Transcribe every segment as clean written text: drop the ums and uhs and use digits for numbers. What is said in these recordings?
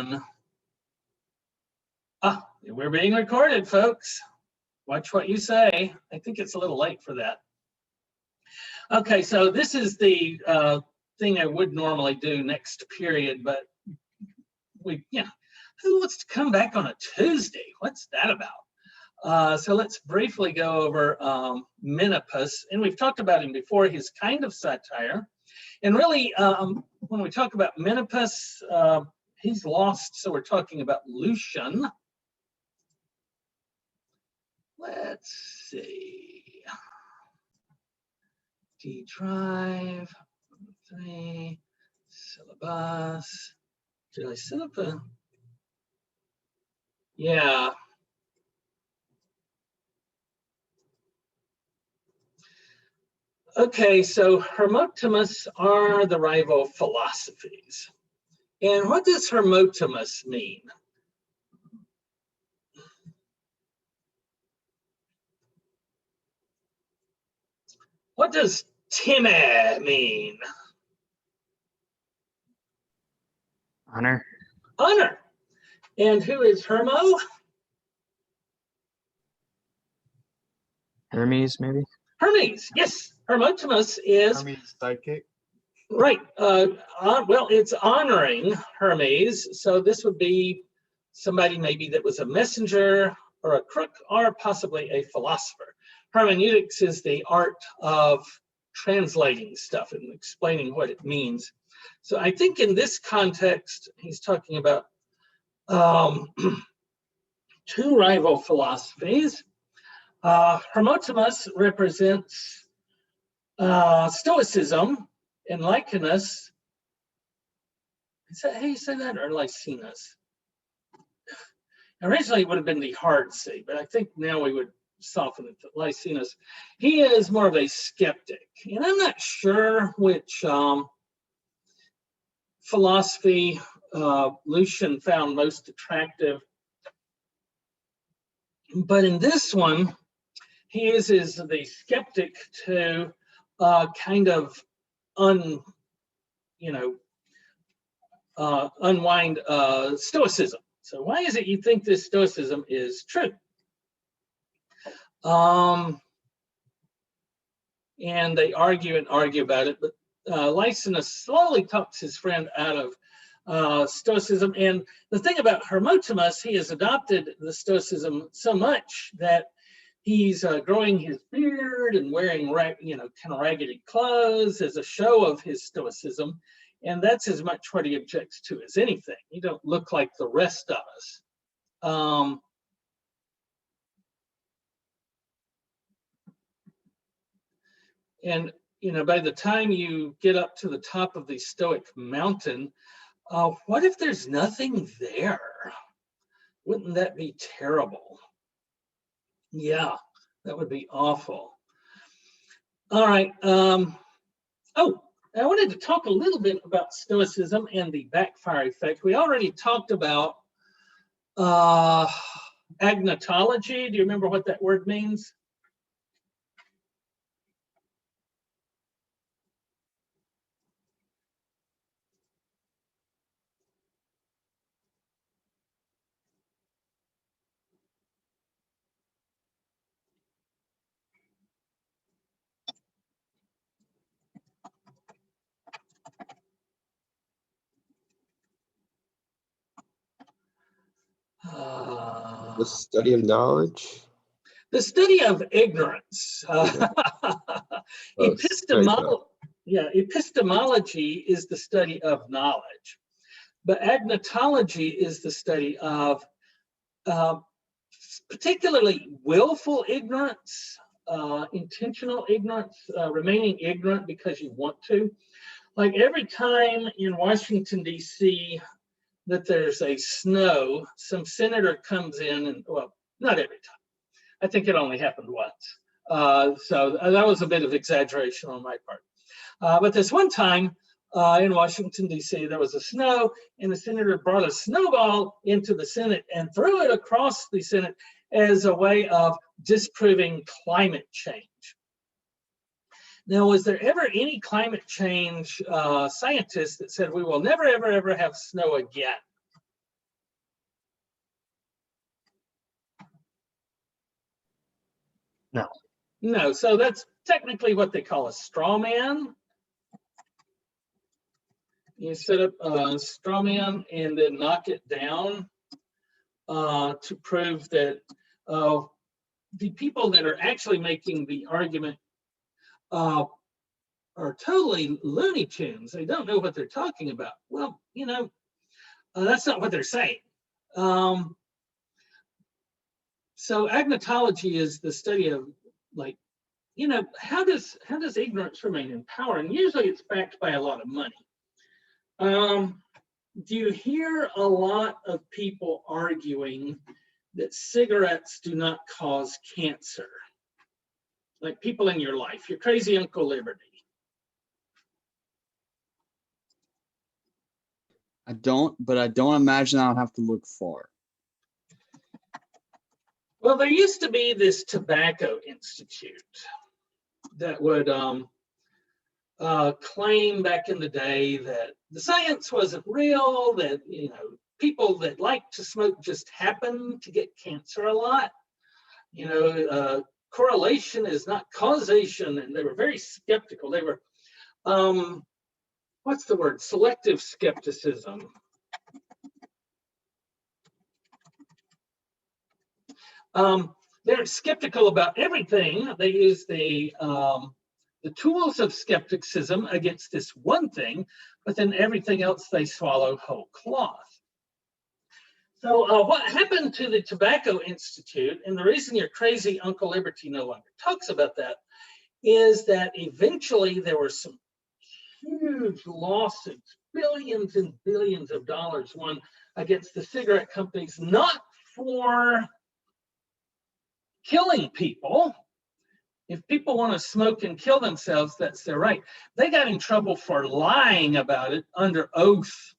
Lucian. Ah, we're being recorded, folks. Watch what you say. I think it's a little late for that. Okay, so this is the thing I would normally do next period, but who wants to come back on a Tuesday? What's that about? So let's briefly go over Menippean, and we've talked about him before. He's kind of satire, and really, when we talk about Menippean, he's lost. So we're talking about Lucian. Let's see. D drive 3 syllabus. Did I set up a? Yeah. Okay, so Hermotimus are the rival philosophies. And what does Hermotimus mean? What does Time mean? Honor. Honor. And who is Hermo? Hermes, maybe? Hermes, yes. Hermotimus is... Hermes' sidekick? Right. Well, it's honoring Hermes. So this would be somebody maybe that was a messenger or a crook or possibly a philosopher. Hermeneutics is the art of translating stuff and explaining what it means. So I think in this context, he's talking about two rival philosophies. Hermotimus represents Stoicism, and Lycanus, is that how you say that, or Lycinus? Originally it would have been the hard C, but I think now we would soften it to Lycinus. He is more of a skeptic, and I'm not sure which philosophy Lucian found most attractive. But in this one, he uses the skeptic to kind of unwind Stoicism. So why is it you think this Stoicism is true? And they argue about it, but Lycinus slowly talks his friend out of Stoicism. And the thing about Hermotimus, he has adopted the Stoicism so much that he's growing his beard and wearing, kind of raggedy clothes as a show of his Stoicism. And that's as much what he objects to as anything. You don't look like the rest of us. And, by the time you get up to the top of the Stoic mountain, what if there's nothing there? Wouldn't that be terrible? Yeah, that would be awful. All right. I wanted to talk a little bit about Stoicism and the backfire effect. We already talked about agnotology. Do you remember what that word means? The study of knowledge? The study of ignorance. Epistemology is the study of knowledge. But agnotology is the study of particularly willful ignorance, intentional ignorance, remaining ignorant because you want to. Like every time in Washington, D.C., that there's a snow, some senator comes in and, well, not every time. I think it only happened once. So that was a bit of exaggeration on my part. But this one time in Washington, D.C., there was a snow, and the senator brought a snowball into the Senate and threw it across the Senate as a way of disproving climate change. Now, was there ever any climate change scientist that said we will never, ever, ever have snow again? No. No, so that's technically what they call a straw man. You set up a straw man and then knock it down to prove that the people that are actually making the argument are totally Looney Tunes. They don't know what they're talking about. Well, you know, that's not what they're saying. So agnotology is the study of, like, you know, how does ignorance remain in power? And usually it's backed by a lot of money. Do you hear a lot of people arguing that cigarettes do not cause cancer? Like people in your life, your crazy Uncle Liberty. I don't, but I don't imagine I'll have to look far. Well, there used to be this tobacco institute that would claim back in the day that the science wasn't real, that, you know, people that like to smoke just happen to get cancer a lot. You know, correlation is not causation, and they were very skeptical. They were, what's the word? Selective skepticism. They're skeptical about everything. They use the tools of skepticism against this one thing, but then everything else they swallow whole cloth. So what happened to the Tobacco Institute, and the reason your crazy Uncle Liberty no longer talks about that, is that eventually there were some huge lawsuits, billions and billions of dollars won against the cigarette companies, not for killing people. If people want to smoke and kill themselves, that's their right. They got in trouble for lying about it under oath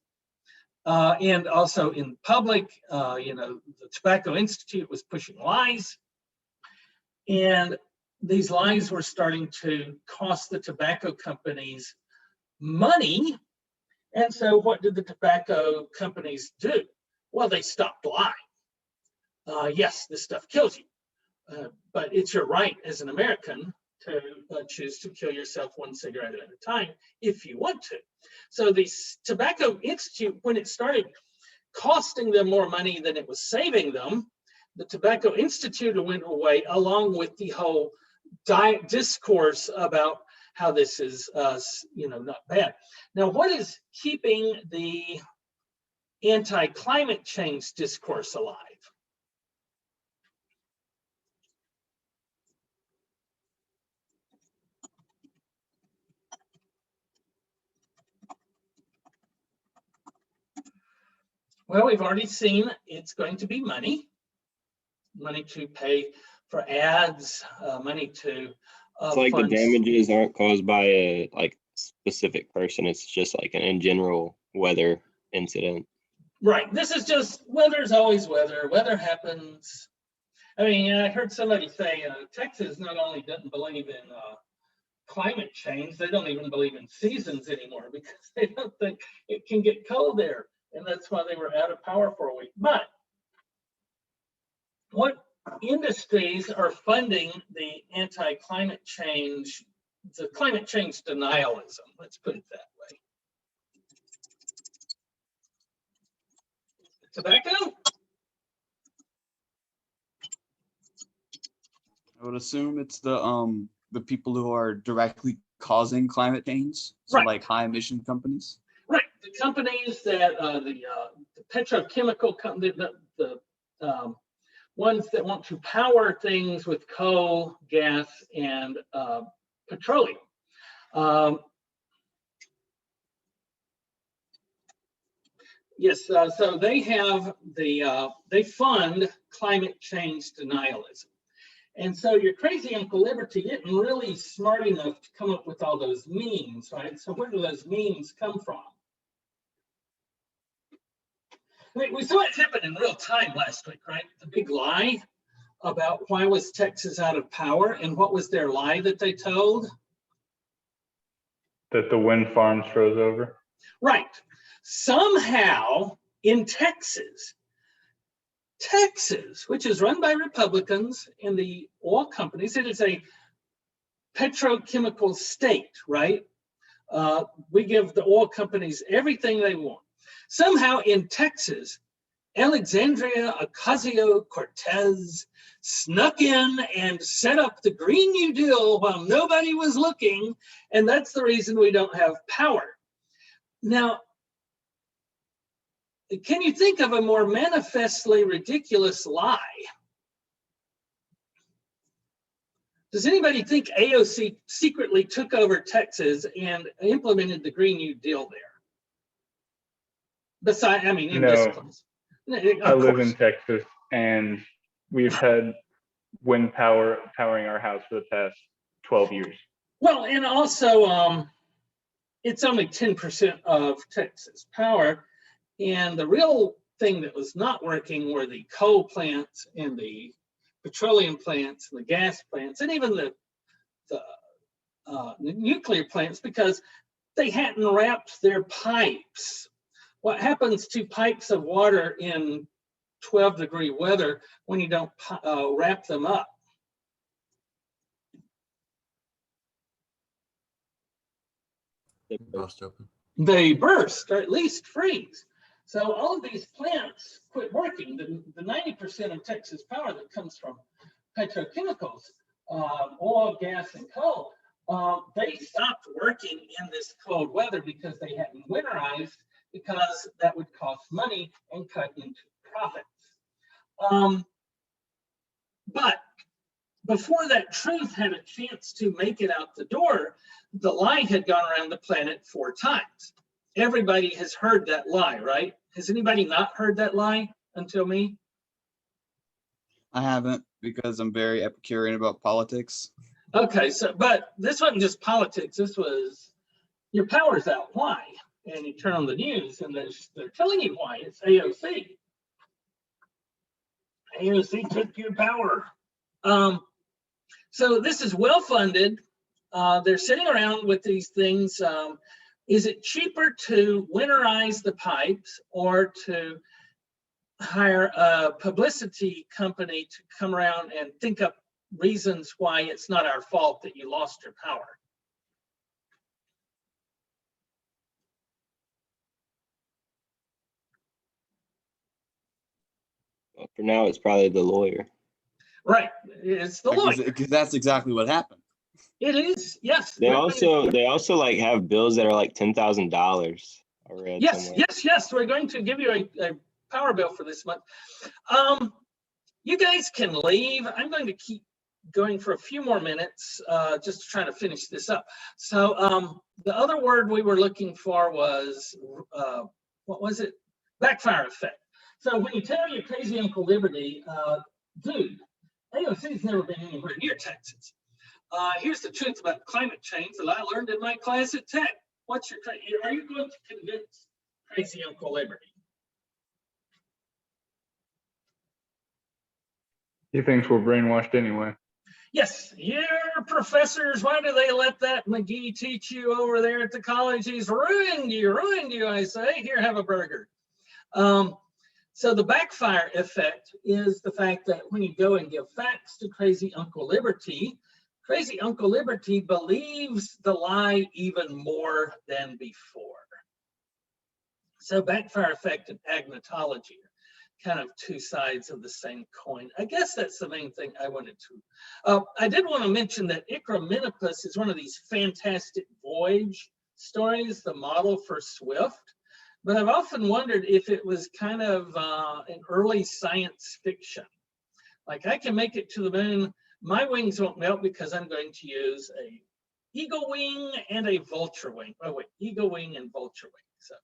and also in public. You know, the Tobacco Institute was pushing lies, and these lies were starting to cost the tobacco companies money. And so what did the tobacco companies do? Well, they stopped lying. Yes, this stuff kills you. But it's your right as an American to choose to kill yourself one cigarette at a time if you want to. So the Tobacco Institute, when it started costing them more money than it was saving them, the Tobacco Institute went away, along with the whole discourse about how this is, you know, not bad. Now, what is keeping the anti-climate change discourse alive? Well, we've already seen it's going to be money to pay for ads, money to It's like the damages aren't caused by a like specific person. It's just like an in general weather incident. Right. This is just weather's always weather. Weather happens. I mean, I heard somebody say Texas not only doesn't believe in climate change, they don't even believe in seasons anymore because they don't think it can get cold there. And that's why they were out of power for a week. But what industries are funding the anti-climate change, the climate change denialism? Let's put it that way. Tobacco? I would assume it's the people who are directly causing climate change, so Right. like high emission companies. Right, the companies that the petrochemical company, the ones that want to power things with coal, gas, and petroleum. Yes, so they have they fund climate change denialism. And so your crazy Uncle Liberty isn't really smart enough to come up with all those memes, right? So where do those memes come from? We saw it happen in real time last week, right? The big lie about why was Texas out of power, and what was their lie that they told? That the wind farms froze over. Right. Somehow in Texas, Texas, which is run by Republicans and the oil companies, it is a petrochemical state, right? We give the oil companies everything they want. Somehow in Texas, Alexandria Ocasio-Cortez snuck in and set up the Green New Deal while nobody was looking, and that's the reason we don't have power. Now, can you think of a more manifestly ridiculous lie? Does anybody think AOC secretly took over Texas and implemented the Green New Deal there? Besides, I mean, in this place. I live in Texas, and we've had wind power powering our house for the past 12 years. Well, and also, it's only 10% of Texas power. And the real thing that was not working were the coal plants and the petroleum plants and the gas plants and even the nuclear plants, because they hadn't wrapped their pipes. What happens to pipes of water in 12-degree weather when you don't wrap them up? Burst open. They burst or at least freeze. So all of these plants quit working. The 90% of Texas power that comes from petrochemicals, oil, gas, and coal, they stopped working in this cold weather because they hadn't winterized, because that would cost money and cut into profits. But before that truth had a chance to make it out the door, the lie had gone around the planet 4 times. Everybody has heard that lie, right? Has anybody not heard that lie until me? I haven't, because I'm very Epicurean about politics. Okay, so, but this wasn't just politics. This was, your power's out. Why? And you turn on the news and they're telling you why. It's AOC. AOC took your power. So this is well-funded. They're sitting around with these things. Is it cheaper to winterize the pipes or to hire a publicity company to come around and think up reasons why it's not our fault that you lost your power? Well, for now, it's probably the lawyer. Right, it's the lawyer. Because that's exactly what happened. It is, yes. They also like have bills that are like $10,000. I read Yes, somewhere. yes. We're going to give you a power bill for this month. You guys can leave. I'm going to keep going for a few more minutes, just to try to finish this up. So the other word we were looking for was, what was it? Backfire effect. So when you tell your crazy Uncle Liberty, dude, AOC's never been anywhere near Texas. Here's the truth about climate change that I learned in my class at Tech. Are you going to convince crazy Uncle Liberty? He thinks we're brainwashed anyway. Yes, your professors, why do they let that McGee teach you over there at the college? He's ruined you, I say. Here, have a burger. So the backfire effect is the fact that when you go and give facts to crazy Uncle Liberty believes the lie even more than before. So backfire effect and agnotology are kind of two sides of the same coin. I guess that's the main thing I wanted to. I did want to mention that Menippean is one of these fantastic voyage stories, the model for Swift. But I've often wondered if it was kind of an early science fiction. Like, I can make it to the moon. My wings won't melt because I'm going to use a eagle wing and a vulture wing. Oh wait, eagle wing and vulture wing. So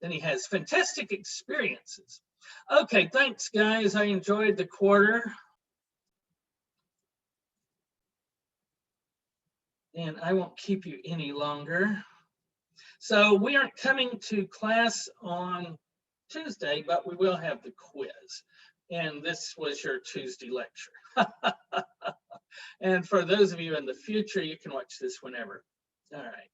then he has fantastic experiences. Okay, thanks guys. I enjoyed the quarter. And I won't keep you any longer. So we aren't coming to class on Tuesday, but we will have the quiz. And this was your Tuesday lecture. And for those of you in the future, you can watch this whenever. All right.